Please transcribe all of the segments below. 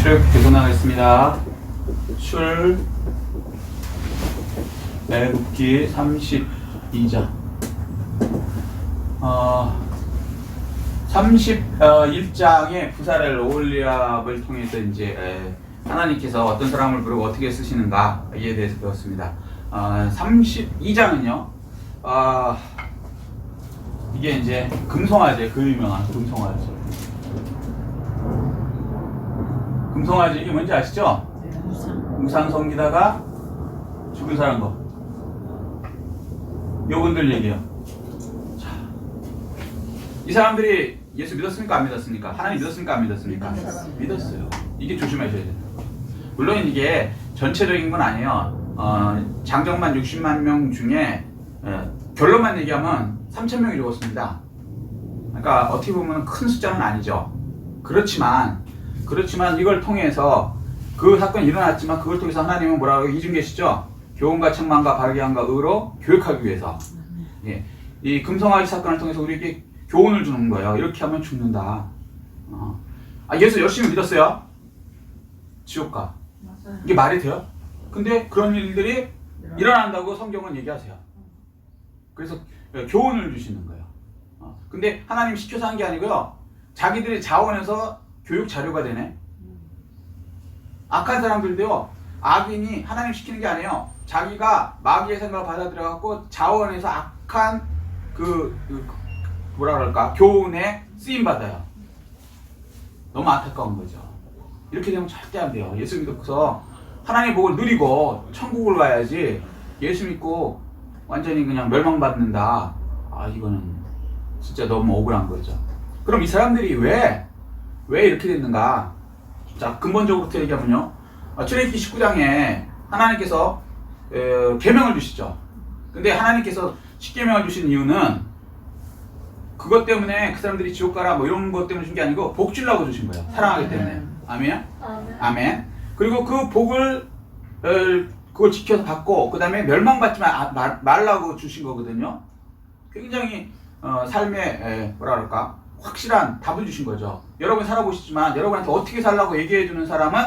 계속나가겠습니다. 출애굽기 32장 31장의 부사를 오홀리압을 통해서 이제 하나님께서 어떤 사람을 부르고 어떻게 쓰시는가 이에 대해서 배웠습니다. 32장은요 이게 이제 금송아지, 그 유명한 금송아지. 금송아지 이게 뭔지 아시죠? 우상 섬기다가 죽은 사람 거. 요분들 얘기예요. 자, 이 사람들이 예수 믿었습니까? 안 믿었습니까? 하나님 믿었습니까? 안 믿었습니까? 믿었어요. 이게 조심하셔야 돼요. 물론 이게 전체적인 건 아니에요. 장정만 60만 명 중에 결론만 얘기하면 3,000명이 죽었습니다. 그러니까 어떻게 보면 큰 숫자는 아니죠. 그렇지만 이걸 통해서 그 사건이 일어났지만 그걸 통해서 하나님은 뭐라고 이중계시죠? 교훈과 책망과 바르게 함과 의로 교육하기 위해서. 예. 이 금송아지 사건을 통해서 우리에게 교훈을 주는 거예요. 이렇게 하면 죽는다. 예수 열심히 믿었어요. 지옥 가. 맞아요. 이게 말이 돼요? 근데 그런 일들이 일어난다고 성경은 얘기하세요. 그래서 교훈을 주시는 거예요. 근데 하나님 시켜서 한 게 아니고요. 자기들이 자원해서 교육 자료가 되네. 악한 사람들도요, 악인이 하나님 시키는 게 아니에요. 자기가 마귀의 생각을 받아들여갖고 자원해서 악한 뭐라 그럴까, 교훈에 쓰임받아요. 너무 안타까운 거죠. 이렇게 되면 절대 안 돼요. 예수 믿고서 하나님의 복을 누리고 천국을 가야지, 예수 믿고 완전히 그냥 멸망받는다. 이거는 진짜 너무 억울한 거죠. 그럼 이 사람들이 왜 이렇게 됐는가? 자, 근본적으로 얘기하면요. 출애굽기 19장에 하나님께서 계명을 주시죠. 근데 하나님께서 십계명을 주신 이유는 그것 때문에 그 사람들이 지옥 가라 뭐 이런 것 때문에 준 게 아니고 복 주려고 주신 거예요. 사랑하기 때문에. 아멘? 아멘. 그리고 그 복을 그걸 지켜서 받고 그 다음에 멸망받지 말라고 주신 거거든요. 굉장히 삶에 뭐라 그럴까, 확실한 답을 주신 거죠. 여러분 살아보시지만 여러분한테 어떻게 살라고 얘기해주는 사람은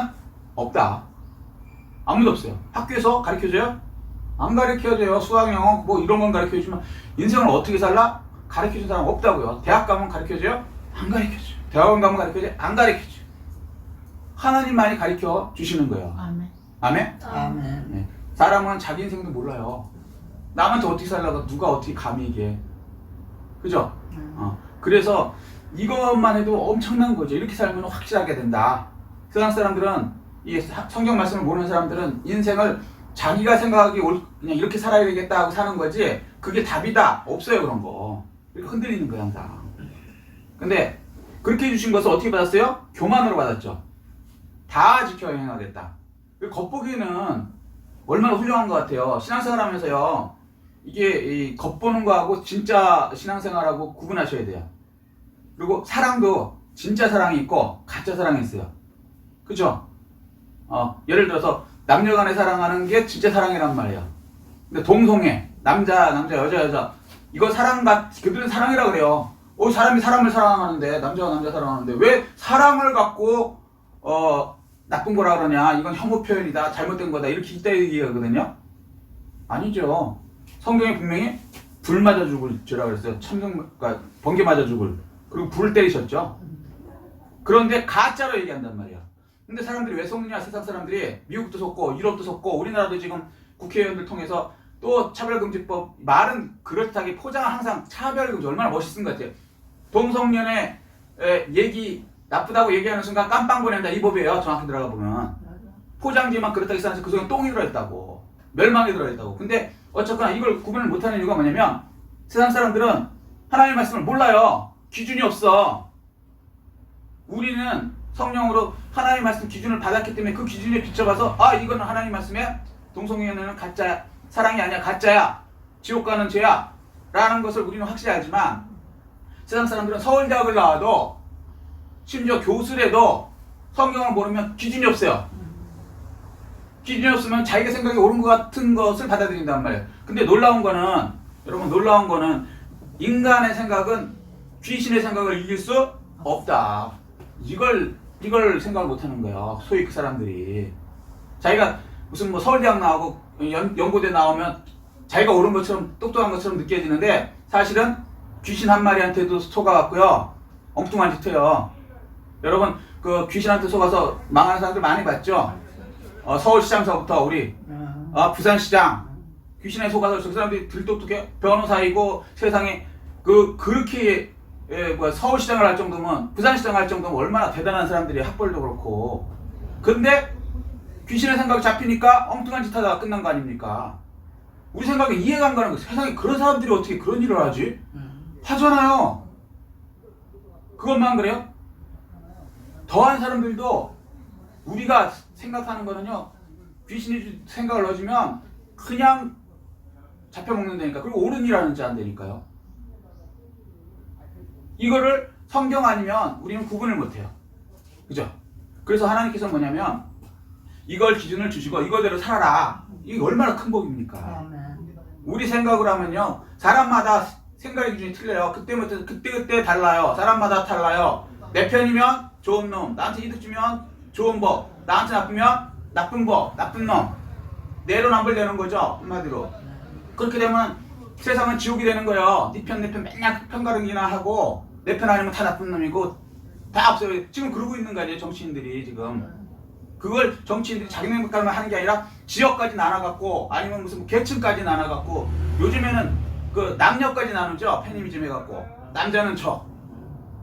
없다. 아무도 없어요. 학교에서 가르쳐줘요? 안 가르쳐줘요. 수학, 영어 뭐 이런 건 가르쳐주지만 인생을 어떻게 살라? 가르쳐준 사람 없다고요. 대학 가면 가르쳐줘요? 안 가르쳐줘요. 대학원 가면 가르쳐줘요? 안 가르쳐줘요. 하나님만이 가르쳐 주시는 거예요. 아멘. 아멘? 아멘. 네. 사람은 자기 인생도 몰라요. 남한테 어떻게 살라고 누가 어떻게 감히 얘기해. 그죠? 그래서 이것만 해도 엄청난 거죠. 이렇게 살면 확실하게 된다. 세상 사람들은, 이 성경 말씀을 모르는 사람들은 인생을 자기가 생각하기 그냥 이렇게 살아야 되겠다 하고 사는 거지, 그게 답이다. 없어요, 그런 거. 이렇게 흔들리는 거야, 항상. 근데 그렇게 해주신 것을 어떻게 받았어요? 교만으로 받았죠. 다 지켜 행하겠다. 겉보기에는 얼마나 훌륭한 것 같아요. 신앙생활 하면서요, 이게 겉보는 거하고 진짜 신앙생활하고 구분하셔야 돼요. 그리고 사랑도 진짜 사랑이 있고 가짜 사랑이 있어요. 그죠? 예를 들어서 남녀간에 사랑하는 게 진짜 사랑이란 말이에요. 근데 동성애, 남자, 여자 이거 그들은 사랑이라 그래요. 사람이 사람을 사랑하는데, 남자가 남자 사랑하는데 왜 사랑을 갖고 나쁜 거라 그러냐, 이건 혐오 표현이다, 잘못된 거다, 이렇게 이따 얘기하거든요. 아니죠. 성경에 분명히 불 맞아 죽을 죄라 그랬어요. 그러니까 번개 맞아 죽을. 그리고 불을 때리셨죠. 그런데 가짜로 얘기한단 말이야. 근데 사람들이 왜 속느냐? 세상 사람들이 미국도 속고 유럽도 속고 우리나라도 지금 국회의원들 통해서 또 차별금지법, 말은 그렇다기 포장은 항상 차별금지, 얼마나 멋있은 것 같아요. 동성연애 얘기 나쁘다고 얘기하는 순간 깜빵 보낸다, 이 법이에요. 정확히 들어가 보면 포장지만 그렇다기 싸면서 그 속에 똥이 들어있다고, 멸망이 들어있다고. 근데 어쨌거나 이걸 구분을 못하는 이유가 뭐냐면 세상 사람들은 하나님의 말씀을 몰라요. 기준이 없어. 우리는 성령으로 하나님의 말씀 기준을 받았기 때문에 그 기준에 비춰봐서 이거는 하나님의 말씀에 동성연애는 가짜야, 사랑이 아니야, 가짜야, 지옥 가는 죄야 라는 것을 우리는 확실히 알지만 세상 사람들은 서울대학을 나와도 심지어 교수래도 성경을 모르면 기준이 없어요. 기준이 없으면 자기가 생각이 옳은 것 같은 것을 받아들인단 말이에요. 근데 놀라운 거는 인간의 생각은 귀신의 생각을 이길 수 없다. 이걸 이걸 생각을 못 하는 거예요. 소위 그 사람들이. 자기가 무슨 뭐 서울대학 나오고 연고대 나오면 자기가 옳은 것처럼 똑똑한 것처럼 느껴지는데 사실은 귀신 한 마리한테도 속아갖고요. 엉뚱한 짓 해요. 여러분 그 귀신한테 속아서 망하는 사람들 많이 봤죠? 서울시장서부터 우리 부산시장 귀신에 속아서 저 사람들이 들똑똑해 변호사이고 세상에 그렇게 서울시장을 할 정도면 부산시장을 할 정도면 얼마나 대단한 사람들이 학벌도 그렇고 근데 귀신의 생각이 잡히니까 엉뚱한 짓 하다가 끝난 거 아닙니까? 우리 생각에 이해가 안 가는 거예요. 세상에 그런 사람들이 어떻게 그런 일을 하지? 하잖아요. 그것만 그래요? 더한 사람들도 우리가 생각하는 거는요. 귀신이 생각을 넣어주면 그냥 잡혀먹는다니까. 그리고 옳은 일 하는지 안 되니까요. 이거를 성경 아니면 우리는 구분을 못해요. 그죠? 그래서 하나님께서 뭐냐면 이걸 기준을 주시고 이거대로 살아라. 이게 얼마나 큰 복입니까? 우리 생각을 하면요. 사람마다 생각의 기준이 틀려요. 그때 달라요. 사람마다 달라요. 내 편이면 좋은 놈, 나한테 이득 주면 좋은 법, 나한테 나쁘면 나쁜 법, 나쁜 놈. 내로남불되는 거죠. 한마디로. 그렇게 되면 세상은 지옥이 되는 거예요. 네 편, 내 편 맨날 편가르기나 하고 내 편 아니면 다 나쁜 놈이고 다 없어요. 지금 그러고 있는 거 아니에요. 정치인들이 지금. 그걸 정치인들이 자기네 것까지만 하는 게 아니라 지역까지 나눠갖고 아니면 무슨 계층까지 나눠갖고 요즘에는 그 남녀까지 나누죠. 페미니즘 해갖고 남자는 저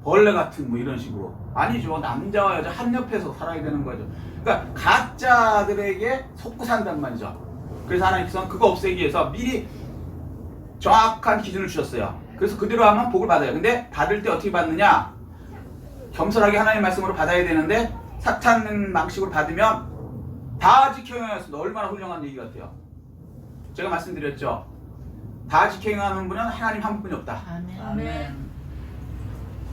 벌레 같은 뭐 이런 식으로 아니죠. 남자와 여자 한 옆에서 살아야 되는 거죠. 그러니까 가짜들에게 속고 산단 말이죠. 그래서 하나님께서는 그거 없애기 위해서 미리 정확한 기준을 주셨어요. 그래서 그대로 하면 복을 받아요. 근데 받을 때 어떻게 받느냐? 겸손하게 하나님 말씀으로 받아야 되는데 사탄 방식으로 받으면 다 지켜행하였습니다. 얼마나 훌륭한 얘기 같아요. 제가 말씀드렸죠. 다 지켜행하는 분은 하나님 한 분이 없다. 아멘.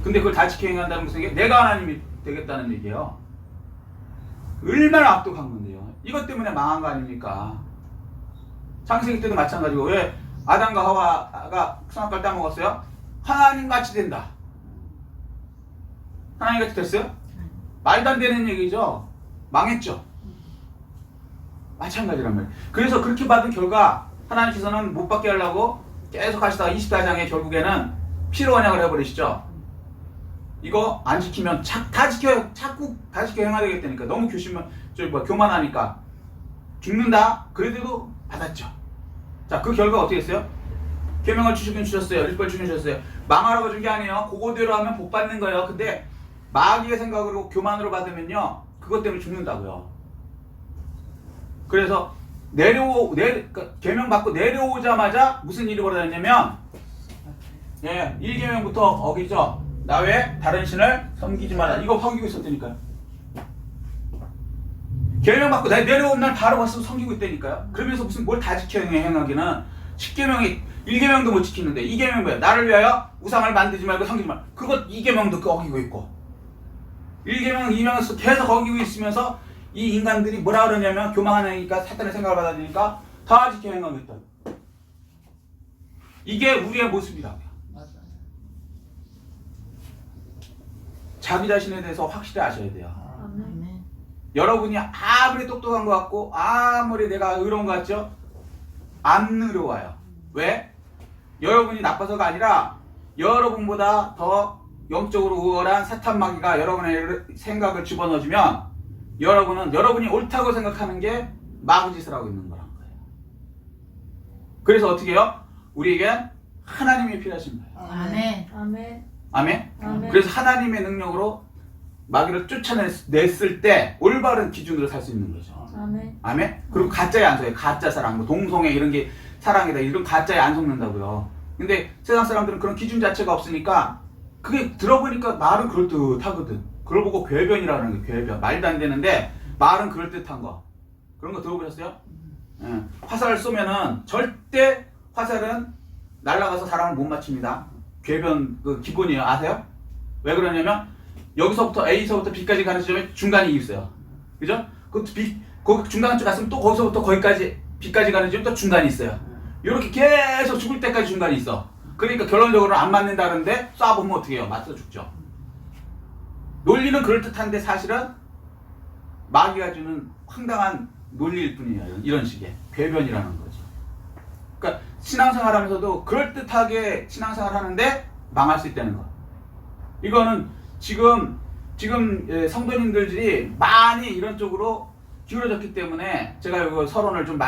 근데 그걸 다 지켜행한다는 무슨 얘기예요? 내가 하나님이 되겠다는 얘기예요. 얼마나 악독한 건데요. 이것 때문에 망한 거 아닙니까? 창세기 때도 마찬가지고 왜 아담과 하와가 선악과를 따먹었어요? 하나님 같이 된다. 하나님 같이 됐어요? 말도 안 되는 얘기죠. 망했죠. 마찬가지란 말이에요. 그래서 그렇게 받은 결과 하나님께서는 못 받게 하려고 계속 하시다가 24장에 결국에는 피로 언약을 해버리시죠. 이거 안 지키면 자꾸 다 지켜 행해야 되겠다니까. 너무 교만하니까 죽는다. 그래도 받았죠. 자, 그 결과 어떻게 했어요? 계명을 주시긴 주셨어요. 율법을 주긴 주셨어요. 망하라고 준 게 아니에요. 그거대로 하면 복 받는 거예요. 근데 마귀의 생각으로 교만으로 받으면요, 그것 때문에 죽는다고요. 그래서 계명 받고 내려오자마자 무슨 일이 벌어졌냐면, 1계명부터 어기죠. 나 외에 다른 신을 섬기지 마라. 이거 섬기고 있었다니까요. 계명 받고 내려온 날 바로 와서 섬기고 있다니까요. 그러면서 무슨 뭘 다 지켜 행하기는 10계명이 1계명도 못 지키는데 2계명 뭐야? 나를 위하여 우상을 만들지 말고 섬기지 말고. 그것 2계명도 어기고 있고 1계명, 2계명을 계속 어기고 있으면서 이 인간들이 뭐라 그러냐면 교만하니까 사탄의 생각을 받아들이니까 다 지켜 행하겠다. 이게 우리의 모습이라고요. 자기 자신에 대해서 확실히 아셔야 돼요. 아멘. 여러분이 아무리 똑똑한 것 같고 아무리 내가 의로운 것 같죠? 안 의로워요. 왜? 여러분이 나빠서가 아니라 여러분보다 더 영적으로 우월한 사탄 마귀가 여러분의 생각을 집어넣어주면 여러분이 옳다고 생각하는 게 마구 짓을 하고 있는 거란 거예요. 그래서 어떻게 해요? 우리에겐 하나님이 필요하신 거예요. 아멘. 아멘. 아멘? 아멘. 그래서 하나님의 능력으로 마귀를 쫓아냈을 때 올바른 기준으로 살 수 있는 거죠. 아멘. 아멘? 그리고 가짜에 안 속아요. 가짜 사랑, 뭐 동성애 이런 게 사랑이다. 이런 가짜에 안 속는다고요. 근데 세상 사람들은 그런 기준 자체가 없으니까 그게 들어보니까 말은 그럴듯하거든. 그걸 보고 궤변이라는 게 궤변. 말도 안 되는데 말은 그럴듯한 거. 그런 거 들어보셨어요? 예. 화살을 쏘면은 절대 화살은 날아가서 사람을 못 맞춥니다. 궤변 그 기본이에요. 아세요? 왜 그러냐면 여기서부터 A서부터 B까지 가는 지점에 중간이 있어요. 그죠? 그 거기 중간 쪽 갔으면 또 거기서부터 거기까지 B까지 가는 지점에 또 중간이 있어요. 이렇게 계속 죽을 때까지 중간이 있어. 그러니까 결론적으로 안 맞는다는데 쏴보면 어떻게 해요? 맞서 죽죠. 논리는 그럴듯한데 사실은 마귀가 주는 황당한 논리일 뿐이에요. 이런 식의 궤변이라는 거죠. 그러니까 신앙생활하면서도 그럴듯하게 신앙생활 하는데 망할 수 있다는 거. 이거는 지금 성도님들이 많이 이런 쪽으로 기울어졌기 때문에 제가 이거 서론을 좀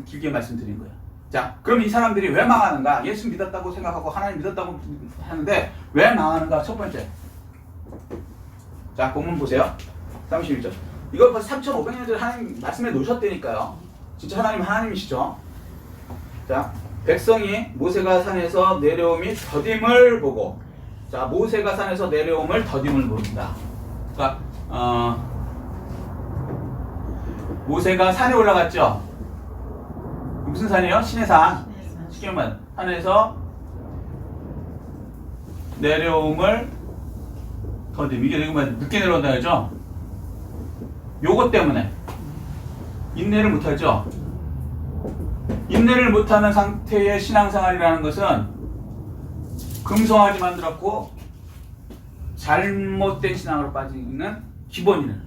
길게 말씀드린 거예요. 자, 그럼 이 사람들이 왜 망하는가? 예수 믿었다고 생각하고 하나님 믿었다고 하는데 왜 망하는가? 첫 번째. 자, 본문 보세요. 31절. 이거 벌써 3,500년 전에 하나님 말씀해 놓으셨다니까요. 진짜 하나님이시죠. 자, 백성이 모세가 산에서 내려옴이 더딤을 보고, 자, 모세가 산에서 내려옴을 더딤을 모른다. 그러니까 모세가 산에 올라갔죠. 무슨 산이에요? 신의 산. 쉽게 말하면 산에서 내려옴을 더딤. 이게 늦게 내려온다 그러죠. 요것 때문에 인내를 못하죠. 인내를 못하는 상태의 신앙생활이라는 것은 금송아지 만들었고 잘못된 신앙으로 빠지는 기본이는.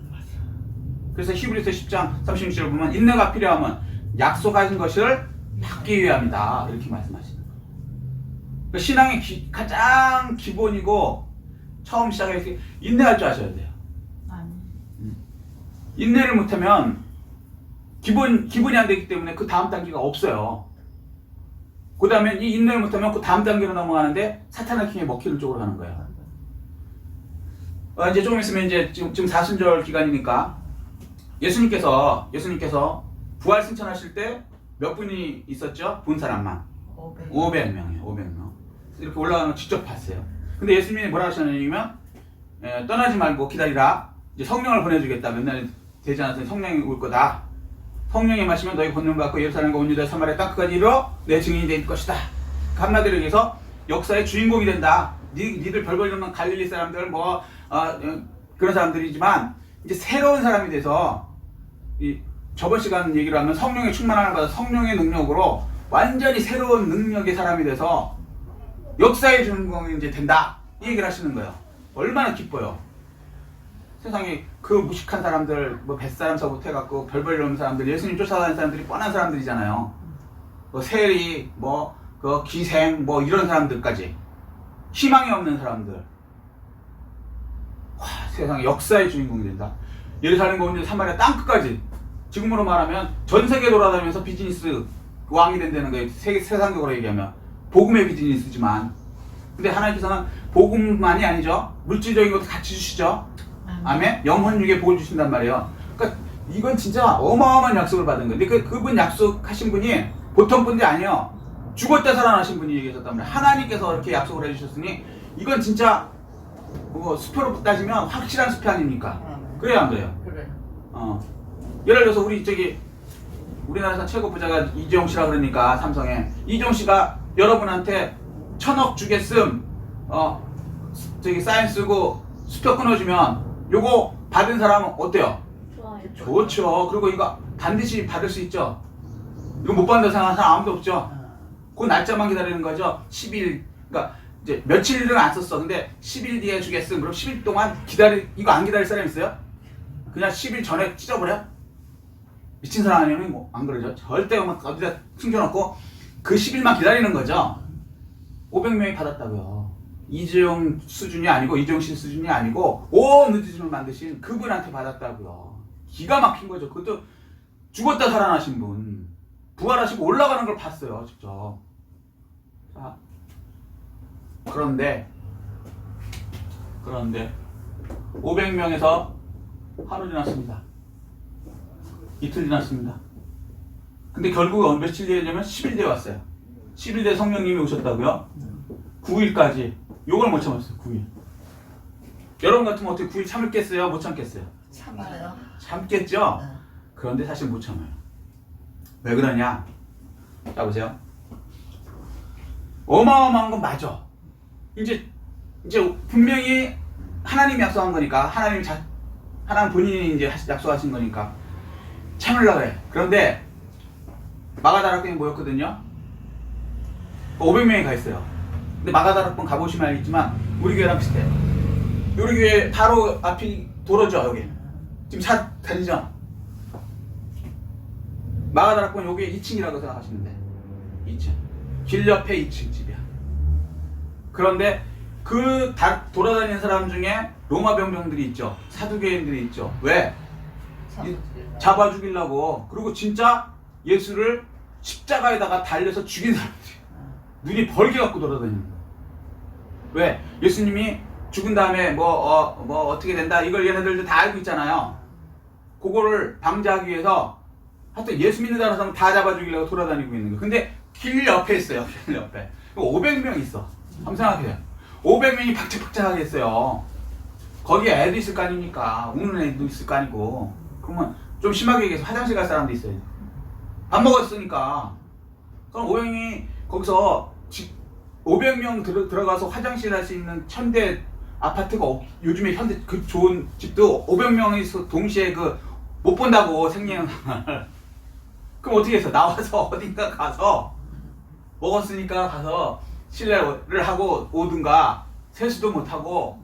그래서 히브리서 10장 36절을 보면 인내가 필요하면 약속하신 것을 받기 위함이다 이렇게 말씀하시는 거예요. 그러니까 신앙의 가장 기본이고 처음 시작할 때 인내할 줄 아셔야 돼요. 인내를 못하면 기본이 안 되기 때문에 그 다음 단계가 없어요. 그 다음에 이 인내를 못하면 그 다음 단계로 넘어가는데 사탄의 킹에 먹히는 쪽으로 가는 거예요. 이제 조금 있으면 이제 지금 사순절 기간이니까 예수님께서 부활 승천하실 때 몇 분이 있었죠? 본 사람만 500명이에요. 500명. 이렇게 올라가는 거 직접 봤어요. 근데 예수님이 뭐라 하셨냐면 떠나지 말고 기다리라. 이제 성령을 보내주겠다. 몇 날이 되지 않아서 성령이 올 거다. 성령이 마시면 너희 권능 받고 예루살렘과 온 유다 사마리아 땅끝까지 이르러 내 증인이 될 것이다. 한마디로 얘기해서 역사의 주인공이 된다. 니들 별볼 없는 갈릴리 사람들 그런 사람들이지만 이제 새로운 사람이 돼서 저번 시간 얘기를 하면 성령의 충만함을 받아 성령의 능력으로 완전히 새로운 능력의 사람이 돼서 역사의 주인공이 이제 된다. 이 얘기를 하시는 거예요. 얼마나 기뻐요. 세상에 그 무식한 사람들, 뱃사람서부터 해갖고 별별 없는 사람들, 예수님 쫓아다니는 사람들이 뻔한 사람들이잖아요. 세리, 기생, 이런 사람들까지. 희망이 없는 사람들. 와, 세상에 역사의 주인공이 된다. 예루살렘과 온 사마리아 땅끝까지. 지금으로 말하면 전 세계 돌아다니면서 비즈니스 왕이 된다는 거예요. 세상적으로 얘기하면. 복음의 비즈니스지만. 근데 하나님께서는 복음만이 아니죠. 물질적인 것도 같이 주시죠. 아멘? 영혼육에 복을 주신단 말이에요. 그러니까 이건 진짜 어마어마한 약속을 받은 거예요. 근데 그분 약속하신 분이 보통 분이 아니에요. 죽었다 살아나신 분이 얘기하셨단 말이에요. 하나님께서 이렇게 약속을 해주셨으니 이건 진짜 수표로 따지면 확실한 수표 아닙니까? 그래요, 안 그래요? 그래. 예를 들어서 우리나라에서 최고 부자가 이재용 씨라 그러니까 삼성에 이재용 씨가 여러분한테 1,000억 주겠음 사인 쓰고 수표 끊어주면 요거 받은 사람은 어때요? 좋아요. 좋죠. 그리고 이거 반드시 받을 수 있죠. 이거 못 받는다 생각하는 사람 아무도 없죠. 그 날짜만 기다리는 거죠. 10일, 그러니까 이제 며칠은 안 썼어. 근데 10일 뒤에 주겠음. 그럼 10일 동안 이거 안 기다릴 사람 있어요? 그냥 10일 전에 찢어버려? 미친 사람 아니면 안 그러죠. 절대 어디다 숨겨놓고 그 10일만 기다리는 거죠. 500명이 받았다고요. 이재용 수준이 아니고 이재용 씨 수준이 아니고 온 우주를 만드신 그분한테 받았다고요. 기가 막힌 거죠. 그것도 죽었다 살아나신 분, 부활하시고 올라가는 걸 봤어요, 직접. 자, 그런데 500명에서 하루 지났습니다. 이틀 지났습니다. 근데 결국 며칠 뒤에 되면 10일 뒤에 왔어요. 10일 뒤에 성령님이 오셨다고요? 9일까지 요걸 못 참았어요. 9일. 여러분 같으면 어떻게 9일 참을겠어요? 못 참겠어요? 참아요. 참겠죠? 그런데 사실 못 참아요. 왜 그러냐? 자, 보세요. 어마어마한 건 맞아. 이제 분명히 하나님이 약속한 거니까, 하나님 본인이 이제 약속하신 거니까 참으려고 해. 그런데 마가다락방에 모였거든요. 500명이 가 있어요. 근데 마가다락방 가보시면 알겠지만 우리 교회랑 비슷해요. 요리 교회 바로 앞이 도로죠. 여기 지금 차 다니죠. 마가다락방 여기 2층이라고 생각하시면 돼. 2층 길 옆에 2층 집이야. 그런데 그 돌아다니는 사람 중에 로마 병정들이 있죠. 사두개인들이 있죠. 왜? 잡아 죽이려고. 그리고 진짜 예수를 십자가에다가 달려서 죽인 사람들이 눈이 벌게 갖고 돌아다니는 거야. 왜? 예수님이 죽은 다음에 어떻게 된다 이걸 얘네들도 다 알고 있잖아요. 그거를 방지하기 위해서 하여튼 예수 믿는 사람 다 잡아 죽이려고 돌아다니고 있는 거야. 근데 길 옆에 있어요. 길 옆에 500명 있어. 한번 생각해요. 500명이 박짝박짝하게 있어요. 거기에 애도 있을 거 아닙니까? 우는 애도 있을 거 아니고. 그러면 좀 심하게 얘기해서 화장실 갈 사람도 있어요. 밥 먹었으니까. 그럼 500명이 거기서 500명 들어가서 화장실 할 수 있는 현대 아파트가 요즘에 현대 그 좋은 집도 500명이서 동시에 못 본다고 생리현상을. 그럼 어떻게 해서 나와서 어딘가 가서 먹었으니까 가서 실례를 하고 오든가 세수도 못하고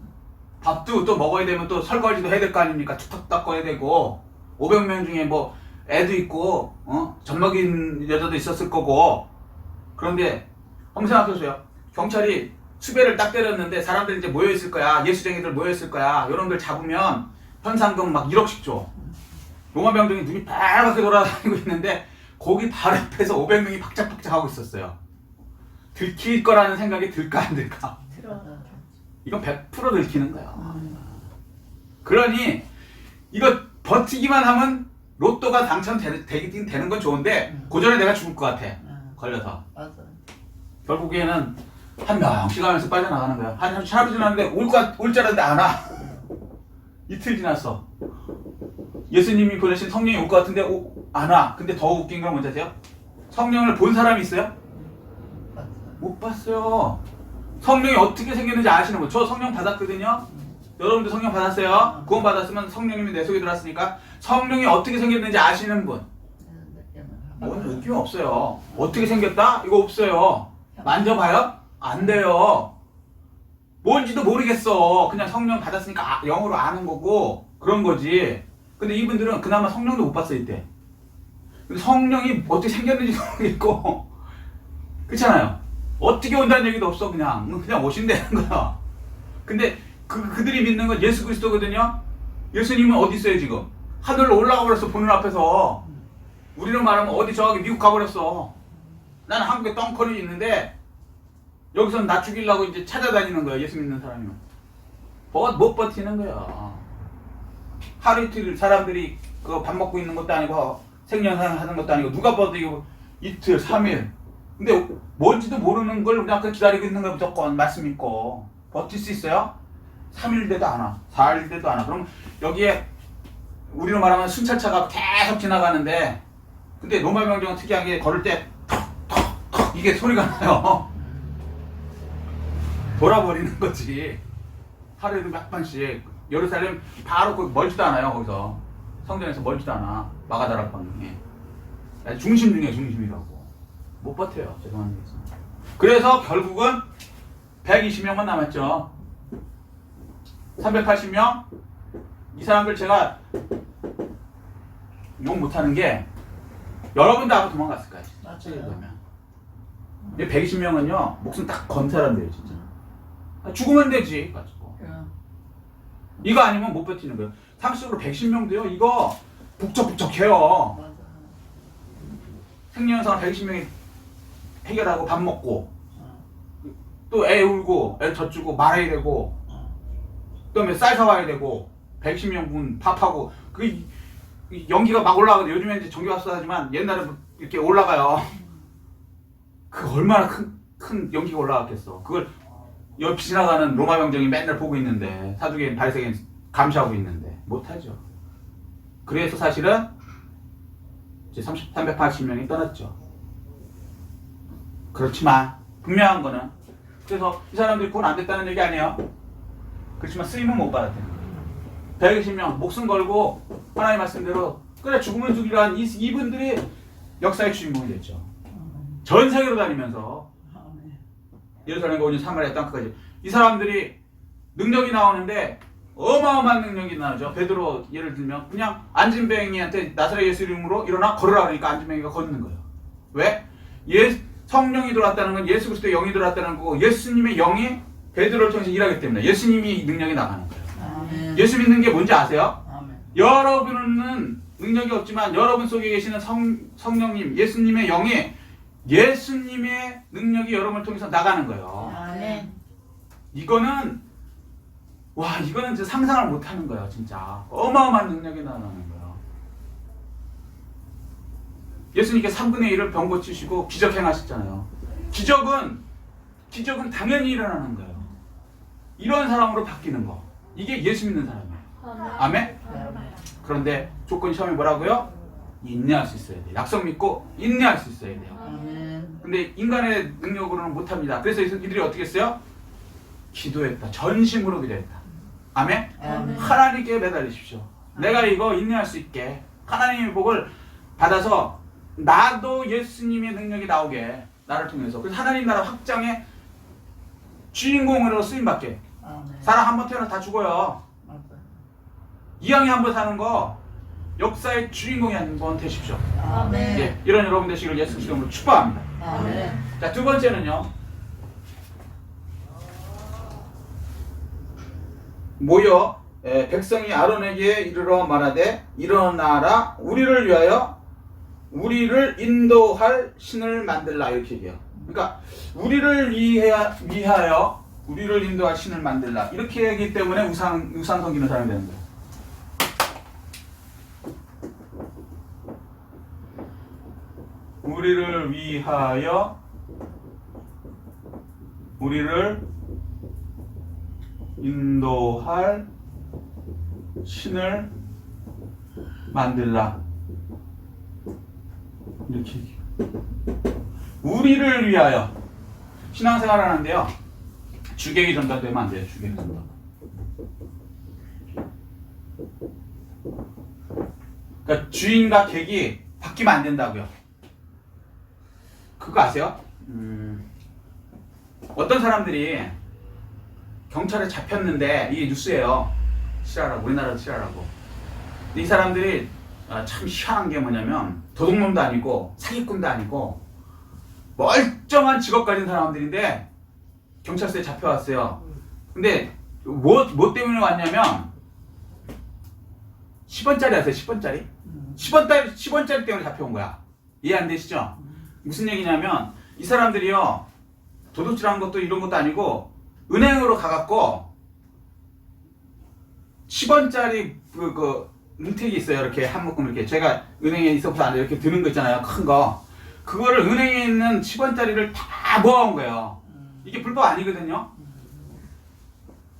밥도 또 먹어야 되면 또 설거지도 해야 될 거 아닙니까? 툭툭 닦아야 되고 500명 중에 뭐 애도 있고 젖 먹인 여자도 있었을 거고. 그런데 한번 생각해보세요. 경찰이 수배를 딱 때렸는데 사람들이 이제 모여있을 거야. 예수쟁이들 모여있을 거야. 이런들 잡으면 현상금 막 1억씩 줘. 로마 병정이 눈이 빨갛게 돌아다니고 있는데 거기 바로 옆에서 500명이 박짝박짝 하고 있었어요. 들킬 거라는 생각이 들까 안 들까? 이건 100% 들키는 거야. 그러니 이거 버티기만 하면 로또가 당첨되긴 되는 건 좋은데 그 전에 내가 죽을 것 같아. 걸려서. 결국에는 한 명씩 하면서 빠져나가는 거야. 한 하루 지났는데 올 줄 알았는데 안 와. 이틀 지났어. 예수님이 보내신 성령이 올 것 같은데 안 와. 근데 더 웃긴 건 뭔지 아세요? 성령을 본 사람이 있어요? 못 봤어요. 성령이 어떻게 생겼는지 아시는 분. 저 성령 받았거든요. 여러분도 성령 받았어요. 구원 받았으면 성령님이 내 속에 들어왔으니까 성령이 어떻게 생겼는지 아시는 분. 뭔 느낌 없어요. 어떻게 생겼다? 이거 없어요. 만져봐요? 안 돼요. 뭔지도 모르겠어. 그냥 성령 받았으니까 영어로 아는 거고 그런 거지. 근데 이분들은 그나마 성령도 못 봤어 이때. 근데 성령이 어떻게 생겼는지도 모르겠고 그렇잖아요. 어떻게 온다는 얘기도 없어. 그냥 오신다는 거야. 근데 그들이 믿는 건 예수 그리스도거든요. 예수님은 어디 있어요 지금? 하늘로 올라가 버렸어. 보는 앞에서. 우리로 말하면 어디 저기 미국 가버렸어. 나는 한국에 덩커리 있는데 여기서는 나 죽이려고 이제 찾아다니는 거야. 예수 믿는 사람이면. 못 버티는 거야. 하루 이틀 사람들이 밥 먹고 있는 것도 아니고 생년상 하는 것도 아니고 누가 봐도 이거 이틀 3일. 근데 뭔지도 모르는 걸 그냥 기다리고 있는 거야. 무조건 말씀 믿고. 버틸 수 있어요? 3일 돼도 안 와. 4일 돼도 안 와. 그럼 여기에 우리로 말하면 순찰차가 계속 지나가는데 근데 로마 병정은 특이하게 걸을 때 턱턱턱 이게 소리가 나요. 돌아버리는 거지. 하루에도 몇 번씩. 예루살렘 바로 멀지도 않아요. 거기서 성전에서 멀지도 않아. 마가다락방이 중심 중에 중심이라고. 못 버텨요. 죄송한 얘기죠. 그래서 결국은 120명만 남았죠. 380명. 이 사람들 제가 욕 못하는 게 여러분도 아마 도망갔을 거예요. 맞아요. 120명은요 목숨 딱 건 사람들이에요 진짜. 죽으면 되지 가지고. 이거 아니면 못 버티는 거예요. 상식적으로 110명도요 이거 북적북적해요. 생리현상을 120명이 해결하고 밥 먹고 또 애 울고 애 젖주고 말아야 되고 그다음에 쌀 사와야 되고 110명분 밥하고 그 연기가 막 올라가거든요. 요즘에 이제 전기밥솥하지만 옛날에 이렇게 올라가요. 그 얼마나 큰 연기가 올라갔겠어. 그걸 옆 지나가는 로마 병정이 맨날 보고 있는데 사두개인 바리새인 감시하고 있는데 못하죠. 그래서 사실은 이제 380명이 떠났죠. 그렇지만 분명한 거는 그래서 이 사람들이 구원 안 됐다는 얘기 아니에요. 그렇지만 쓰임은 못 받았대요. 120명 목숨 걸고 하나님 말씀대로 그래 죽으면 죽이란 이분들이 역사의 주인공이 됐죠. 전 세계로 다니면서 예루살렘과 오는 사마리아 땅까지 이 사람들이 능력이 나오는데 어마어마한 능력이 나오죠. 베드로 예를 들면 그냥 안진뱅이한테 나사렛 예수 이름으로 일어나 걸으라 그러니까 안진뱅이가 걷는 거예요. 왜? 성령이 들어왔다는 건 예수 그리스도의 영이 들어왔다는 거고 예수님의 영이 베드로를 통해서 일하기 때문에 예수님이 능력이 나가는 거예요. 아멘. 예수 믿는 게 뭔지 아세요? 아멘. 여러분은 능력이 없지만 여러분 속에 계시는 성령님, 예수님의 영이 예수님의 능력이 여러분을 통해서 나가는 거예요. 아멘. 이거는 진짜 상상을 못하는 거예요. 진짜 어마어마한 능력이 나가는 거예요. 예수님께 3분의 1을 병 고치시고 기적 행하셨잖아요. 기적은 당연히 일어나는 거예요. 이런 사람으로 바뀌는 거. 이게 예수 믿는 사람이에요. 아멘? 그런데 조건이 처음에 뭐라고요? 인내할 수 있어야 돼요. 약속 믿고 인내할 수 있어야 돼요. 아멘. 근데 인간의 능력으로는 못합니다. 그래서 이들이 어떻게 했어요? 기도했다. 전심으로 기도했다. 아멘? 아멘. 하나님께 매달리십시오. 내가 이거 인내할 수 있게 하나님의 복을 받아서 나도 예수님의 능력이 나오게 나를 통해서 그래서 하나님 나라 확장의 주인공으로 쓰임받게. 아멘. 사람 한 번 태어나서 다 죽어요. 맞다. 이왕에 한 번 사는 거 역사의 주인공이 한 번 되십시오. 아멘. 예, 이런 여러분 되시기를 예수 그리스도로 축복합니다. 아멘. 자, 두 번째는요. 모여 백성이 아론에게 이르러 말하되 일어나라 우리를 위하여 우리를 인도할 신을 만들라 이렇게 얘기해요. 그러니까 우리를 위하여 우리를 인도할 신을 만들라 이렇게 얘기하기 때문에 우상 섬기는 사람이 되는 거예요. 우리를 위하여 우리를 인도할 신을 만들라 이렇게 얘기해요. 우리를 위하여 신앙생활을 하는데요. 주객이 전달되면 안 돼요. 주객이 전달. 그러니까 주인과 객이 바뀌면 안 된다고요. 그거 아세요? 어떤 사람들이 경찰에 잡혔는데 이게 뉴스예요. 실화라고 우리나라도 실화라고. 이 사람들이 참 희한한 게 뭐냐면 도둑놈도 아니고 사기꾼도 아니고 멀쩡한 직업 가진 사람들인데 경찰서에 잡혀왔어요. 근데 뭐 때문에 왔냐면 10원짜리 아세요? 10원짜리? 10원짜리 때문에 잡혀온 거야. 이해 안 되시죠? 무슨 얘기냐면 이 사람들이요 도둑질한 것도 이런 것도 아니고 은행으로 가갖고 10원짜리 그 은택이 있어요. 이렇게 한 묶음 이렇게 제가 은행에 있어서 안 이렇게 드는 거 있잖아요. 큰 거. 그거를 은행에 있는 10원짜리를 다 모아온 거예요. 이게 불법 아니거든요.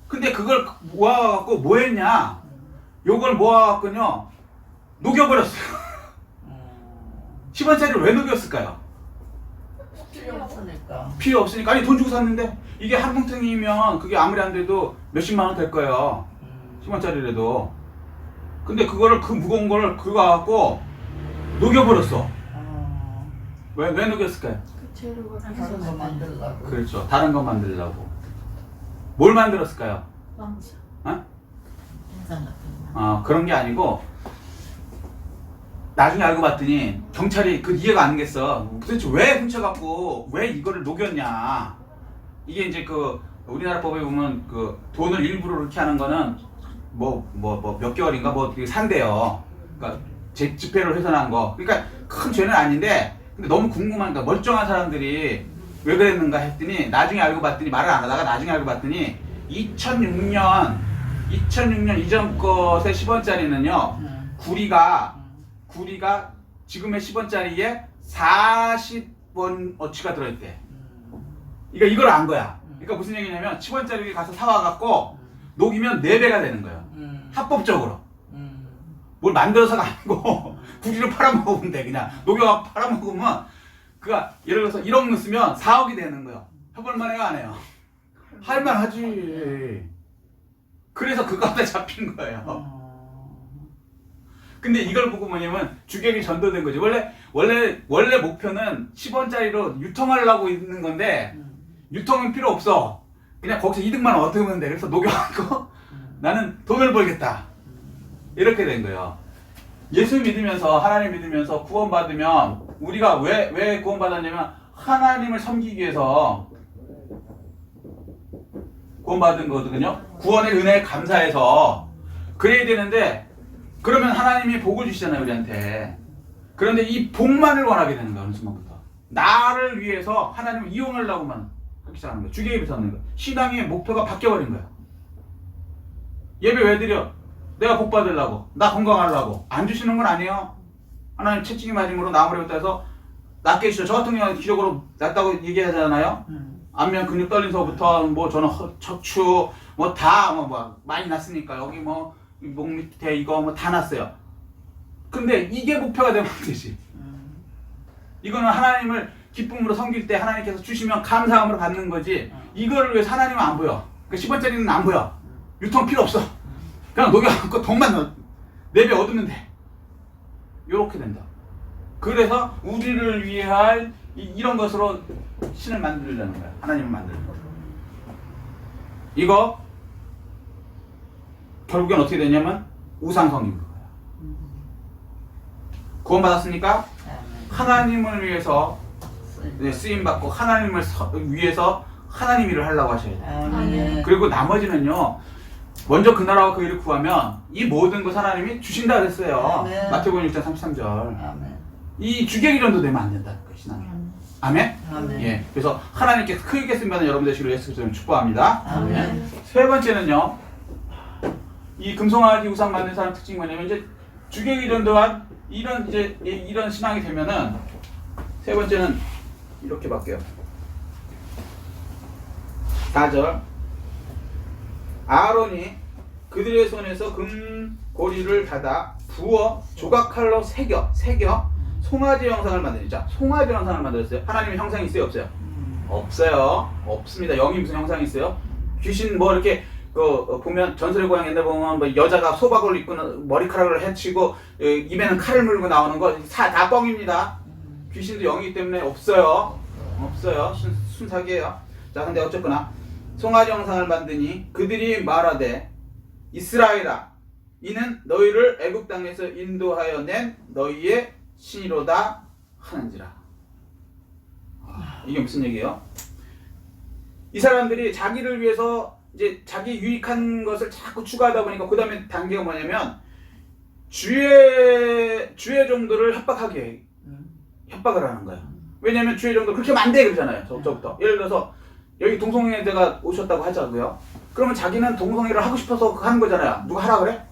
근데 그걸 모아갖고 뭐 했냐? 요걸 모아갖고요 녹여버렸어요. 10원짜리를 왜 녹였을까요? 필요 없으니까. 필요 없으니까. 아니 돈 주고 샀는데 이게 한 뭉텅이면 그게 아무리 안 돼도 몇십만 원 될 거예요. 10원짜리라도. 근데 그거를 그 무거운 거를 그거 갖고 녹여버렸어. 왜 녹였을까요? 다른 거 만들라고. 그렇죠. 다른 거 만들려고. 뭘 만들었을까요? 왕자. 어? 인상 같은 거. 그런 게 아니고 나중에 알고 봤더니 경찰이 그 이해가 안 됐어. 도대체 왜 훔쳐갖고 왜 이거를 녹였냐. 이게 이제 그 우리나라 법에 보면 그 돈을 일부러 이렇게 하는 거는 몇 개월인가 되게 산대요. 그러니까 집회를 훼손한 거. 그러니까 큰 죄는 아닌데 근데 너무 궁금하니까 멀쩡한 사람들이 왜 그랬는가 했더니 나중에 알고 봤더니 말을 안 하다가 나중에 알고 봤더니 2006년 이전 것의 10원짜리는요 구리가 지금의 10원짜리에 40원어치가 들어있대. 그러니까 이걸 안 거야. 그러니까 무슨 얘기냐면 10원짜리를 가서 사와갖고 녹이면 4배가 되는 거예요. 합법적으로. 뭘 만들어서가 아니고 구리를 팔아먹으면 돼. 그냥 녹여갖고 팔아먹으면 그가 예를 들어서 1억 넣으면 4억이 되는 거예요. 해볼만 해요 안 해요? 할만하지. 그래서 그거 갖다 잡힌 거예요. 근데 이걸 보고 뭐냐면 주객이 전도된 거지. 원래 목표는 10원짜리로 유통하려고 있는 건데 유통은 필요 없어. 그냥 거기서 이득만 얻으면 돼. 그래서 녹여갖고 나는 돈을 벌겠다. 이렇게 된 거예요. 예수 믿으면서 하나님 믿으면서 구원받으면 우리가 왜 구원받았냐면 하나님을 섬기기 위해서 구원받은 거거든요. 구원의 은혜에 감사해서 그래야 되는데 그러면 하나님이 복을 주시잖아요 우리한테. 그런데 이 복만을 원하게 되는 거야 어느 순간부터. 나를 위해서 하나님을 이용하려고만 하기 시작하는 거야. 주객이 붙는 거야. 신앙의 목표가 바뀌어버린 거야. 예배 왜 드려? 내가 복 받으려고, 나 건강하려고. 안 주시는 건 아니에요. 하나님 채찍이 맞음으로 나무를 붙여서 낫게 해주셔. 저 같은 경우는 기적으로 낫다고 얘기하잖아요. 안면 근육 떨린서부터 뭐 저는 척추 뭐 다 뭐 많이 났으니까 여기 뭐 목 밑에 이거 뭐 다 났어요. 근데 이게 목표가 되면 안 되지. 이거는 하나님을 기쁨으로 섬길 때 하나님께서 주시면 감사함으로 받는 거지. 이거를 위해서 하나님은 안 보여. 그 10원짜리는 안 보여. 유통 필요 없어. 그냥 녹여갖고 돈만 넣어. 내 배 얻으면 돼. 요렇게 된다. 그래서 우리를 위할 이런 것으로 신을 만들려는 거야. 하나님을 만들는 거야. 이거 결국엔 어떻게 되냐면 우상성인 거야. 구원받았으니까 하나님을 위해서 쓰임받고 하나님을 위해서 하나님 일을 하려고 하셔야 돼. 그리고 나머지는요. 먼저 그 나라와 그 일을 구하면 이 모든 것 하나님이 주신다 그랬어요. 마태복음 6장 33절. 이 주객이론도 되면 안 된다는 거예요. 신앙이. 아멘? 아멘. 예. 그래서 하나님께 크게 쓰임받는 여러분 되시기로 예수 그리스도를 축복합니다. 아멘. 세 번째는요. 이 금송아지 우상 만든 사람 특징이 뭐냐면 이제 주객이론 또한 이런 신앙이 되면은 세 번째는 이렇게 바뀌어요. 4절. 아론이 그들의 손에서 금고리를 닫아 부어 조각칼로 새겨 송아지 형상을 만드자. 송아지 형상을 만들었어요. 하나님의 형상이 있어요, 없어요? 없어요. 없습니다. 영이 무슨 형상이 있어요? 귀신 뭐 이렇게 보면 전설의 고향 옛날 보면 뭐 여자가 소박을 입고 머리카락을 해치고 입에는 칼을 물고 나오는 거 다 뻥입니다. 귀신도 영이기 때문에 없어요. 순삭이에요. 자, 근데 어쨌거나 송아지 형상을 만드니 그들이 말하되 이스라엘아 이는 너희를 애굽 땅에서 인도하여 낸 너희의 신이로다 하는지라. 이게 무슨 얘기예요? 이 사람들이 자기를 위해서 이제 자기 유익한 것을 자꾸 추구하다 보니까 그 다음에 단계가 뭐냐면 주의 종들을 협박을 하는 거야. 왜냐면 주의 종들 그렇게 하면 안 돼 그러잖아요. 저부터 예를 들어서 여기 동성애자가 오셨다고 하자고요. 그러면 자기는 동성애를 하고 싶어서 하는 거잖아요. 누가 하라 그래?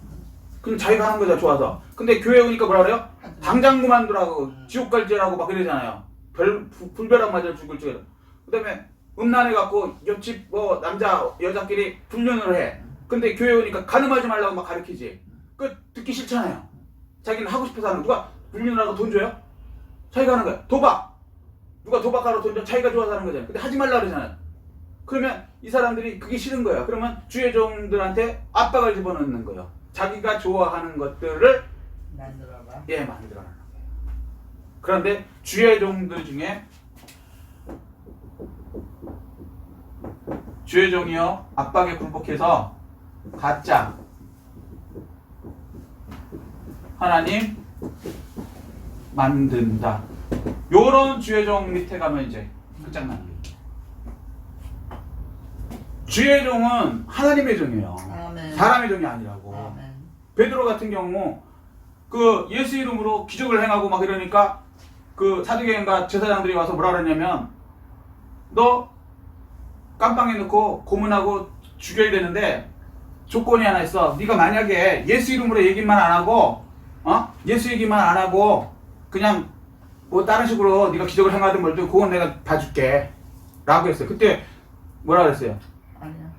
그럼 자기가 하는 거죠. 좋아서. 근데 교회 오니까 뭐라 그래요? 당장 그만두라고 지옥 갈지라고 막 이러잖아요. 불벼락 맞아 죽을 줄. 그 다음에 음란해갖고 옆집 뭐 남자 여자끼리 불륜을 해. 근데 교회 오니까 가늠하지 말라고 막 가르치지. 그 듣기 싫잖아요. 자기는 하고 싶어서 하는. 누가 불륜을 하고 돈 줘요? 자기가 하는 거야. 도박. 누가 도박하러 돈 줘? 자기가 좋아서 하는 거잖아요. 근데 하지 말라 그러잖아요. 그러면 이 사람들이 그게 싫은 거야. 그러면 주의 종들한테 압박을 집어넣는 거예요. 자기가 좋아하는 것들을 만들어라는 거예요. 그런데 주의 종들 중에 주의 종이요 압박에 굴복해서 가짜 하나님 만든다. 요런 주의 종 밑에 가면 이제 끝장나는 거예요. 주의 종은 하나님의 종이에요. 아멘. 사람의 종이 아니라고. 아멘. 베드로 같은 경우 그 예수 이름으로 기적을 행하고 막 이러니까 그 사두개인과 제사장들이 와서 뭐라 그러냐면 너 깜빵에 넣고 고문하고 죽여야 되는데 조건이 하나 있어. 네가 만약에 예수 이름으로 얘기만 안 하고 예수 얘기만 안 하고 그냥 뭐 다른 식으로 네가 기적을 행하든 뭘든 그건 내가 봐줄게 라고 했어요. 그때 뭐라 그랬어요? 아니야.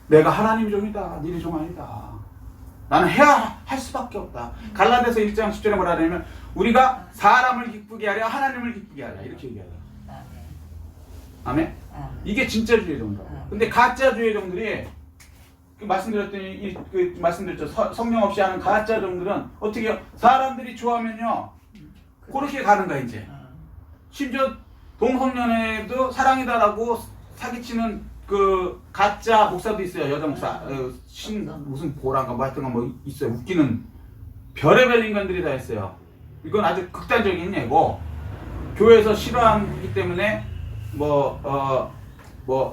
내가 하나님 종이다. 니네 종 아니다. 나는 해야 할 수밖에 없다. 갈라디아서 1장 10절에 뭐라 하냐면 우리가 사람을 기쁘게 하려 하나님을 기쁘게 하려 이렇게 얘기하죠. 아멘? 이게 진짜 주의 종이다. 근데 가짜 주의 종들이 말씀드렸더니 말씀드렸죠. 성령 없이 하는 가짜 종들은 어떻게 해요? 사람들이 좋아하면요 그렇게 가는 거야 이제. 심지어 동성연애도 사랑이다라고 사기치는 그 가짜 목사도 있어요. 여자 목사 신 무슨 보란가 뭐 하여튼 뭐 있어요. 웃기는 별의별 인간들이 다 있어요. 이건 아주 극단적인 예고 교회에서 싫어하기 때문에 뭐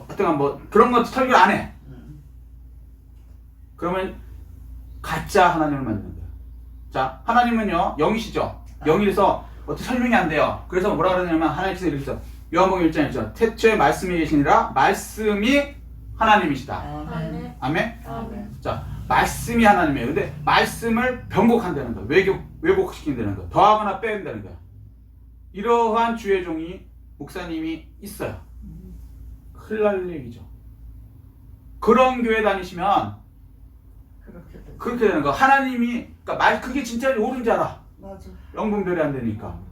하여튼 뭐 그런 거 설교를 안 해. 그러면 가짜 하나님을 만드는 거예요. 자, 하나님은요 영이시죠. 영이라서 어떻게 설명이 안 돼요. 그래서 뭐라 그러냐면 하나님께서 이렇게 써. 요한복음 1장 1절 태초에 말씀이 계시니라 말씀이 하나님이시다. 아멘. 아멘? 아멘. 자, 말씀이 하나님이에요. 근데 말씀을 변곡한다는 거예요. 왜곡시킨다는 거예요. 더하거나 빼낸다는 거예요. 이러한 주의 종이 목사님이 있어요. 큰일 날 얘기죠. 그런 교회 다니시면 그렇게 되는 거. 하나님이 그러니까 그게 진짜 옳은지 알아. 맞아. 영분별이 안 되니까.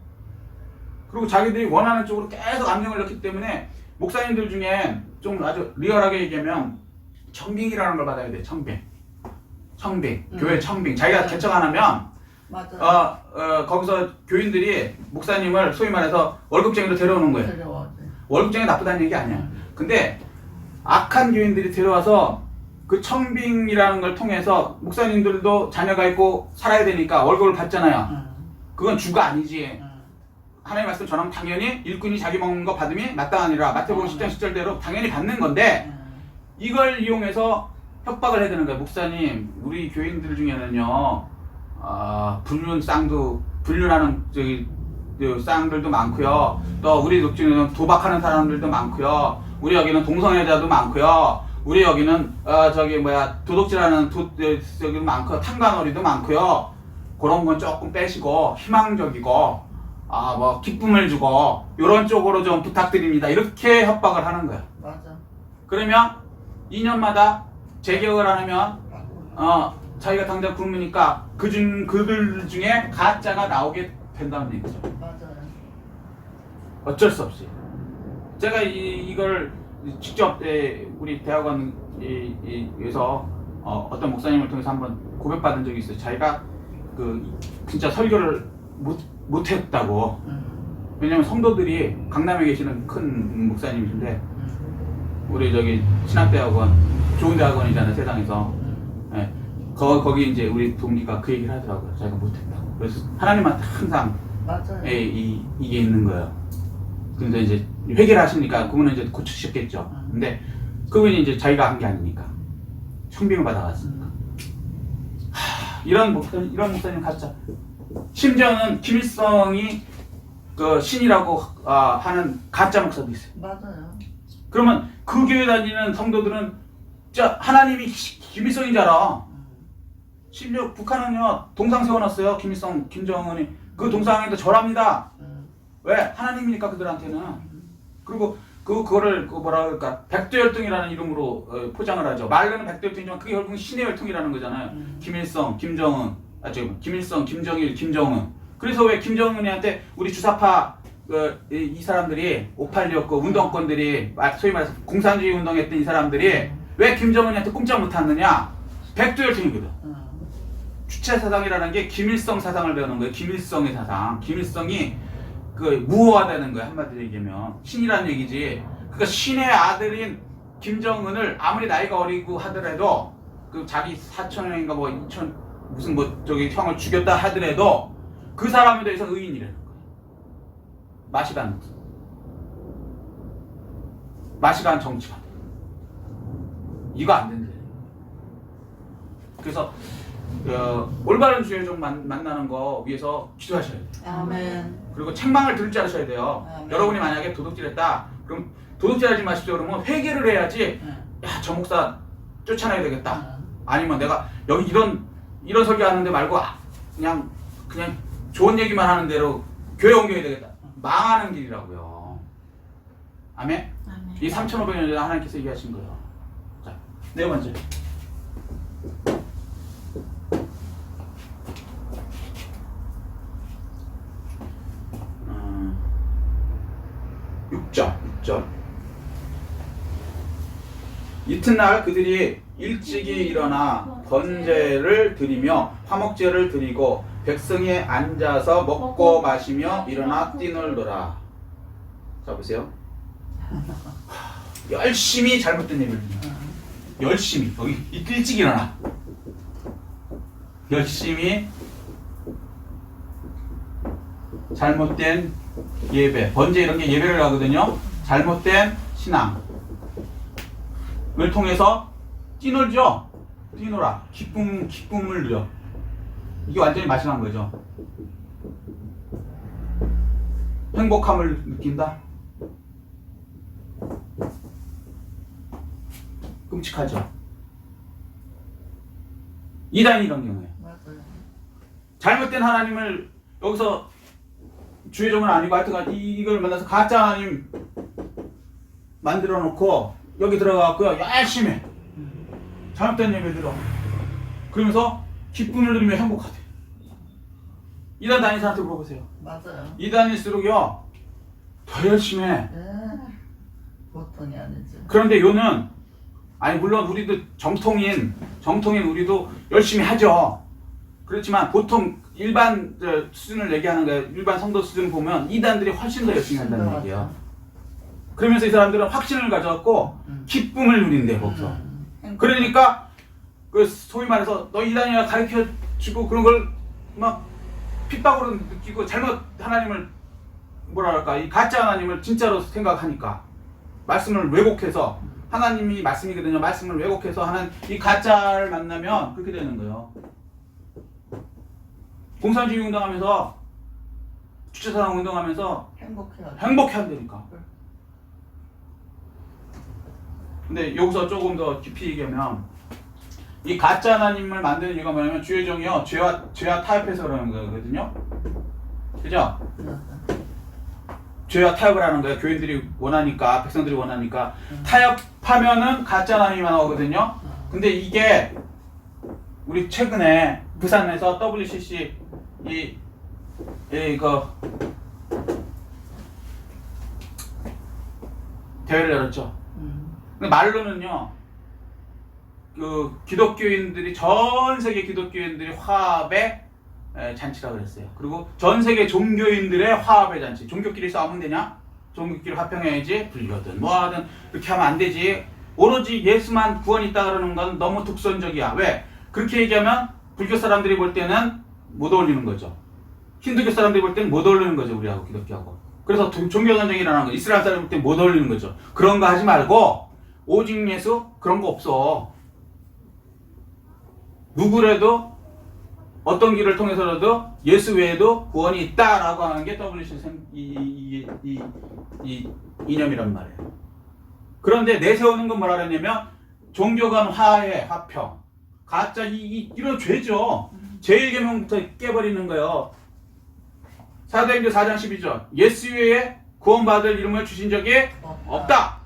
그리고 자기들이 원하는 쪽으로 계속 압력을 넣기 때문에 목사님들 중에 좀 아주 리얼하게 얘기하면 청빙이라는 걸 받아야 돼. 청빙. 교회 청빙. 자기가 개척 안 하면 맞아. 거기서 교인들이 목사님을 소위 말해서 월급쟁이로 데려오는 거예요. 데려와지. 월급쟁이 나쁘다는 얘기 아니야. 근데 악한 교인들이 데려와서 그 청빙이라는 걸 통해서 목사님들도 자녀가 있고 살아야 되니까 월급을 받잖아요. 그건 주가 아니지. 하나님 말씀 전하면 당연히 일꾼이 자기 먹는 거 받음이 마땅하니라. 마태복음 10장 10절대로 당연히 받는 건데 이걸 이용해서 협박을 해야 되는 거예요. 목사님, 우리 교인들 중에는요, 불륜하는 쌍들도 많고요. 또 우리 중에는 도박하는 사람들도 많고요. 우리 여기는 동성애자도 많고요. 우리 여기는 도둑질하는 저기도 많고 탕관오리도 많고요. 그런 건 조금 빼시고 희망적이고 뭐 기쁨을 주고 이런 쪽으로 좀 부탁드립니다. 이렇게 협박을 하는 거야. 맞아. 그러면 2년마다 재개혁을 안 하면 자기가 당장 굶으니까 그들 중에 가짜가 나오게 된다는 얘기죠. 맞아요. 어쩔 수 없이. 제가 이걸 직접 우리 대학원에서 어떤 목사님을 통해서 한번 고백받은 적이 있어요. 자기가 진짜 설교를 못했다고. 왜냐면 성도들이 강남에 계시는 큰 목사님이신데 우리 신학대학원 좋은 대학원이잖아요 세상에서. 예. 거기 이제 우리 동기가 그 얘기를 하더라고요. 자기가 못했다고. 그래서 하나님한테 항상 맞아요. 이게 있는 거예요. 그래서 이제 회개를 하시니까 그분은 이제 고치셨겠죠. 근데 그분이 이제 자기가 한 게 아니니까 청빙을 받아갔으니까. 이런 목사님 가짜. 심지어는 김일성이 그 신이라고 하는 가짜 목사도 있어요. 맞아요. 그러면 그 교회 다니는 성도들은 진짜 하나님이 김일성인 줄 알아. 심지어 북한은요 동상 세워놨어요. 김일성, 김정은이 그 동상에도 절합니다. 왜? 하나님이니까 그들한테는. 그리고 그거를 뭐라 그럴까 백두혈통이라는 이름으로 포장을 하죠. 말로는 백두혈통이지만 그게 결국은 신의 혈통이라는 거잖아요. 김일성, 김정은, 김일성, 김정일, 김정은. 그래서 왜 김정은이한테 우리 주사파 이 사람들이 586 운동권들이 소위 말해서 공산주의 운동했던 이 사람들이 왜 김정은이한테 꼼짝 못하느냐? 백두혈통이거든. 주체 사상이라는 게 김일성 사상을 배우는 거예요. 김일성의 사상. 김일성이 무호화되는 거예요. 한마디로 얘기하면 신이라는 얘기지. 그러니까 신의 아들인 김정은을 아무리 나이가 어리고 하더라도 자기 사촌인가 무슨 형을 죽였다 하더라도 그 사람에 대해서 의인이라는 거예요. 마시간 목사. 마시간 정치관. 이거 안 된대. 그래서 올바른 주의종 만나는 거 위해서 기도하셔야 돼요. 아멘. 그리고 책망을 들을 줄 아셔야 돼요. 아멘. 여러분이 만약에 도둑질했다. 그럼 도둑질하지 마십시오. 그러면 회개를 해야지. 야, 저 목사 쫓아내야 되겠다. 아니면 내가 여기 이런 설교하는데 말고 그냥 좋은 얘기만 하는 대로 교회 옮겨야 되겠다. 망하는 길이라고요. 아멘? 이 3,500년 전에 하나님께서 얘기하신 거예요. 자, 네 번째. 육절. 이튿날 그들이 일찍이 일어나 번제를 드리며 화목제를 드리고 백성이 앉아서 먹고 마시며 일어나 뛰놀더라. 자 보세요. 열심히 잘못된 예배를 드린다. 열심히 여기 일찍 일어나. 열심히 잘못된 예배, 번제 이런 게 예배를 하거든요. 잘못된 신앙을 통해서 뛰놀죠. 뛰놀아. 기쁨을 누려. 이게 완전히 마심한 거죠. 행복함을 느낀다. 끔찍하죠. 이단이 이런 경우에 맞아요. 잘못된 하나님을 여기서 주의 종은 아니고 하여튼 이걸 만나서 가짜 하나님 만들어 놓고 여기 들어가고요 열심히 잘못된 예배 들어 그러면서 기쁨을 누리며 행복하대. 이단 다니는 사람한테 물어보세요. 맞아요. 이단일수록요 더 열심히 해. 보통이 아니지. 그런데 요는 아니 물론 우리도 정통인 우리도 열심히 하죠. 그렇지만 보통 일반 수준을 얘기하는 거예요. 일반 성도 수준 보면 이단들이 훨씬 더 열심히 한다는 얘기예요. 그러면서 이 사람들은 확신을 가져갖고 기쁨을 누린대 거기서. 그러니까 그 소위 말해서 너 이단이야 가르쳐 주고 그런 걸 막 핍박으로 느끼고 잘못 하나님을 뭐랄까 이 가짜 하나님을 진짜로 생각하니까 말씀을 왜곡해서 하나님이 말씀이거든요. 말씀을 왜곡해서 하는 이 가짜를 만나면 그렇게 되는 거예요. 공산주의 운동하면서 주체사상 운동하면서 행복해 한다니까. 근데 여기서 조금 더 깊이 얘기하면 이 가짜 하나님을 만드는 이유가 뭐냐면 주의 종이요 죄와 타협해서 그러는 거거든요. 그죠? 죄와 타협을 하는 거예요. 교인들이 원하니까, 백성들이 원하니까 타협하면은 가짜 하나님이 나오거든요. 근데 이게 우리 최근에 부산에서 WCC 그 대회를 열었죠. 근데 말로는요, 그 기독교인들이 전 세계 기독교인들이 화합의 잔치라고 그랬어요. 그리고 전 세계 종교인들의 화합의 잔치. 종교끼리 싸우면 되냐? 종교끼리 화평해야지. 불교든 뭐하든 그렇게 하면 안 되지. 오로지 예수만 구원이 있다 그러는 건 너무 독선적이야. 왜? 그렇게 얘기하면 불교 사람들이 볼 때는 못 어울리는 거죠. 힌두교 사람들이 볼 때는 못 어울리는 거죠. 우리하고 기독교하고. 그래서 종교 전쟁이라는 거 이스라엘 사람이 볼 때 못 어울리는 거죠. 그런 거 하지 말고 오직 예수 그런 거 없어. 누구라도 어떤 길을 통해서라도 예수 외에도 구원이 있다라고 하는 게 WCC 이 이념이란 말이에요. 그런데 내세우는 건 뭐라 그랬냐면 종교 간 화해, 화평. 가짜 이런 죄죠. 제1계명부터 깨버리는 거예요. 사도행전 4장 12절. 예수 외에 구원받을 이름을 주신 적이 없다.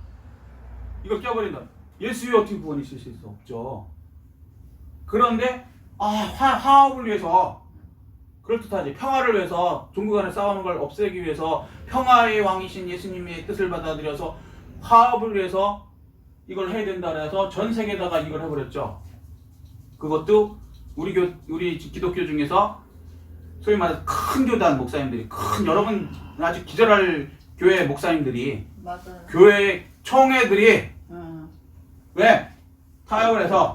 이걸 깨버린다. 예수 외에 어떻게 구원이 있을 수 없죠. 그런데 화합을 위해서 그럴듯하지. 평화를 위해서 종교 간에 싸우는 걸 없애기 위해서 평화의 왕이신 예수님의 뜻을 받아들여서 화합을 위해서 이걸 해야 된다 그래서 전 세계에다가 이걸 해버렸죠. 그것도 우리 기독교 중에서 소위 말해서 큰 교단 목사님들이 여러분 아주 기절할 교회 목사님들이 맞아요. 교회 총회들이 왜 타협을 해서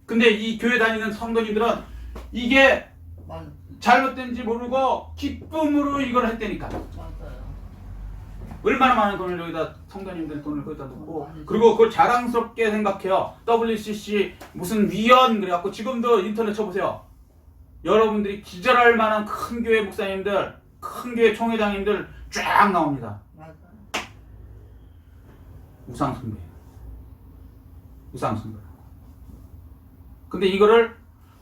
근데 이 교회 다니는 성도님들은 이게 잘못된지 모르고 기쁨으로 이걸 했다니까. 맞아요. 얼마나 많은 돈을 여기다 성도님들 돈을 거기다 넣고 그리고 그걸 자랑스럽게 생각해요. WCC 무슨 위원 그래갖고 지금도 인터넷 쳐보세요. 여러분들이 기절할 만한 큰 교회 목사님들, 큰 교회 총회장님들 쫙 나옵니다. 맞아요. 우상숭배. 우상숭배. 근데 이거를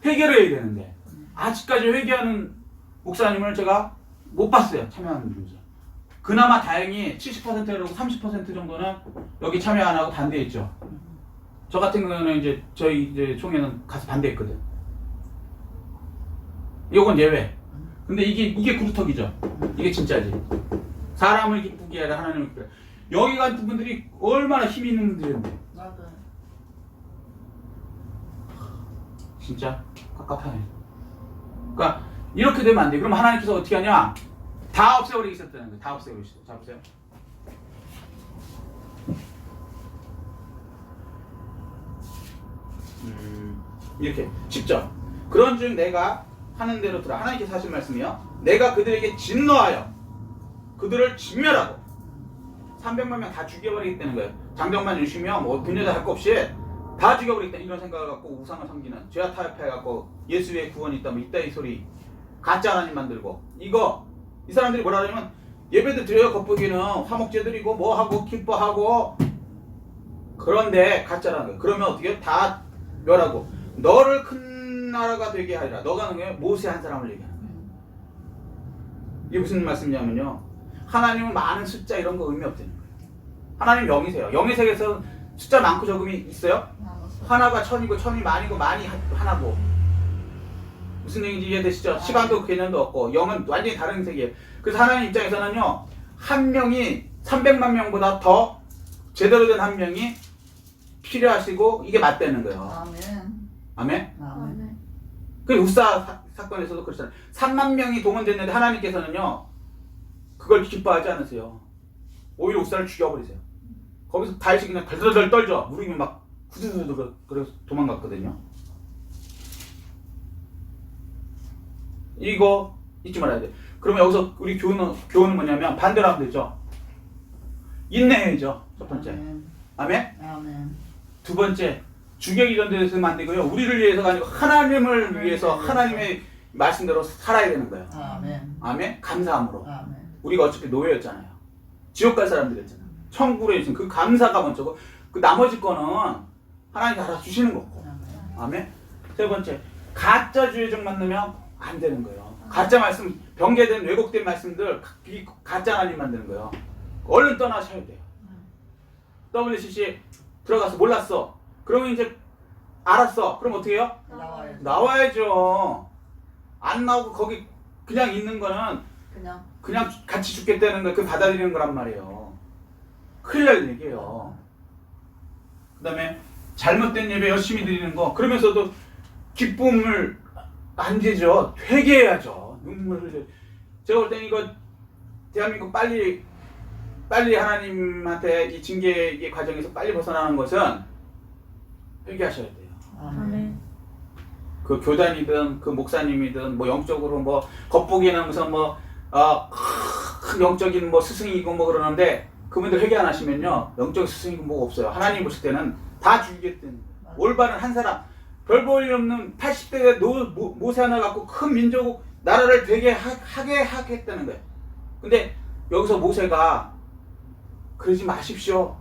회개를 해야 되는데 아직까지 회개하는 목사님을 제가 못 봤어요. 참여하는 분들. 그나마 다행히 70%라고 30% 정도는 여기 참여 안 하고 반대했죠. 저 같은 경우는 이제 저희 이제 총회는 가서 반대했거든. 이건 예외. 근데 이게 구루터기죠. 이게 진짜지. 사람을 기쁘게 하라 하나님을 기쁘게. 여기 같은 분들이 얼마나 힘 있는 분들인데. 맞아요. 진짜 깝깝하네. 그러니까 이렇게 되면 안 돼. 그럼 하나님께서 어떻게 하냐? 다 없애버리겠다는 거예요. 다 없애버리시죠. 자 보세요. 이렇게 10절. 그런즉 내가 하는 대로 들어. 하나님께서 하신 말씀이요. 내가 그들에게 진노하여 그들을 진멸하고 300만 명 다 죽여버리겠다는 거예요. 장정만 주시면 뭐 분여자 할 거 없이 다 죽여버리겠다 이런 생각을 갖고 우상을 섬기는 죄와 타협해갖고 예수 외에 구원이 있다 뭐 있다 이 소리 가짜 하나님 만들고 이거 이 사람들이 뭐라 하냐면 예배도 드려요. 겉보기는 화목제 드리고 뭐 하고 기뻐하고 그런데 가짜라는 거예요. 그러면 어떻게 해요? 다 멸하고 너를 큰 나라가 되게 하리라. 너가 하는 게 모세 한 사람을 얘기하는 거예요. 이게 무슨 말씀이냐면요. 하나님은 많은 숫자 이런 거 의미 없다는 거예요. 하나님 영이세요. 영의 세계에서 숫자 많고 적음이 있어요? 하나가 천이고 천이 만이고 만이 하나고 무슨 얘기인지 이해되시죠? 시간도 개념도 없고 영은 완전히 다른 세계예요. 그래서 하나님 입장에서는요. 한 명이 300만 명보다 더 제대로 된 한 명이 필요하시고 이게 맞다는 거예요. 아멘. 아멘? 아멘. 그 우사 사건에서도 그렇잖아요. 3만 명이 동원됐는데 하나님께서는요. 그걸 기뻐하지 않으세요. 오히려 우사를 죽여버리세요. 거기서 다윗이 그냥 덜덜덜 떨죠. 무릎이 막 후두두두 그래서 도망갔거든요. 이거 잊지 말아야 돼. 그러면 여기서 우리 교훈은 뭐냐면 반대로 하면 되죠. 인내해야죠. 첫 번째. 아멘? 아멘. 두 번째. 주객 이전돼서는 안 되고요. 우리를 위해서가 아니고 하나님을 위해서 하나님의 말씀대로 살아야 되는 거예요. 아멘. 아멘? 감사함으로. 아멘. 우리가 어차피 노예였잖아요. 지옥 갈 사람들이었잖아요. 천국으로 해주신 그 감사가 먼저고 그 나머지 거는 하나님이 알아주시는 거고. 아멘? 세 번째. 가짜 주의적 만나면 안 되는 거예요. 가짜 말씀, 변개된 왜곡된 말씀들 가짜 하나님 만드는 거예요. 얼른 떠나셔야 돼요. WCC 들어가서 몰랐어. 그러면 이제 알았어. 그럼 어떻게 해요? 나와야죠. 나와야죠. 안 나오고 거기 그냥 있는 거는 그냥 같이 죽겠다는 거, 그 받아들이는 거란 말이에요. 큰일 날 얘기예요. 그 다음에 잘못된 예배 열심히 드리는 거, 그러면서도 기쁨을 안 되죠. 회개해야죠. 눈물 흘려. 제가 볼 때는 이거 대한민국 빨리 하나님한테 이 징계의 과정에서 빨리 벗어나는 것은 회개하셔야 돼요. 아멘. 그 교단이든 그 목사님이든 뭐 영적으로 뭐 겉보기에는 무슨 뭐 영적인 뭐 스승이고 뭐 그러는데 그분들 회개 안 하시면요 영적 스승이고 뭐 없어요. 하나님 보실 때는 다 죽이겠다는 올바른 한 사람 별 볼일 없는 80대 모세 하나 갖고 큰 민족 나라를 되게 하게 하겠다는 거예요. 근데 여기서 모세가 그러지 마십시오.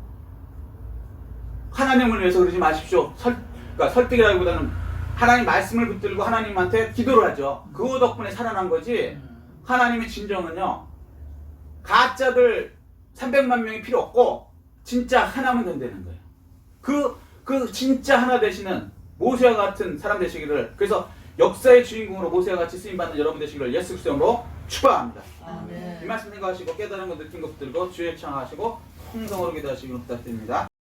하나님을 위해서 그러지 마십시오. 그러니까 설득이라기보다는 하나님 말씀을 붙들고 하나님한테 기도를 하죠. 그거 덕분에 살아난 거지. 하나님의 진정은요. 가짜들 300만 명이 필요 없고 진짜 하나면 된다는 거예요. 그 진짜 하나 되시는 모세와 같은 사람 되시기를, 그래서 역사의 주인공으로 모세와 같이 쓰임받는 여러분 되시기를 예수 그리스도 이름으로 축복합니다. 아멘. 이 말씀 생각하시고 깨달은 거 느낀 거 붙들고 주의 창하시고 통성으로 기도하시기를 부탁드립니다.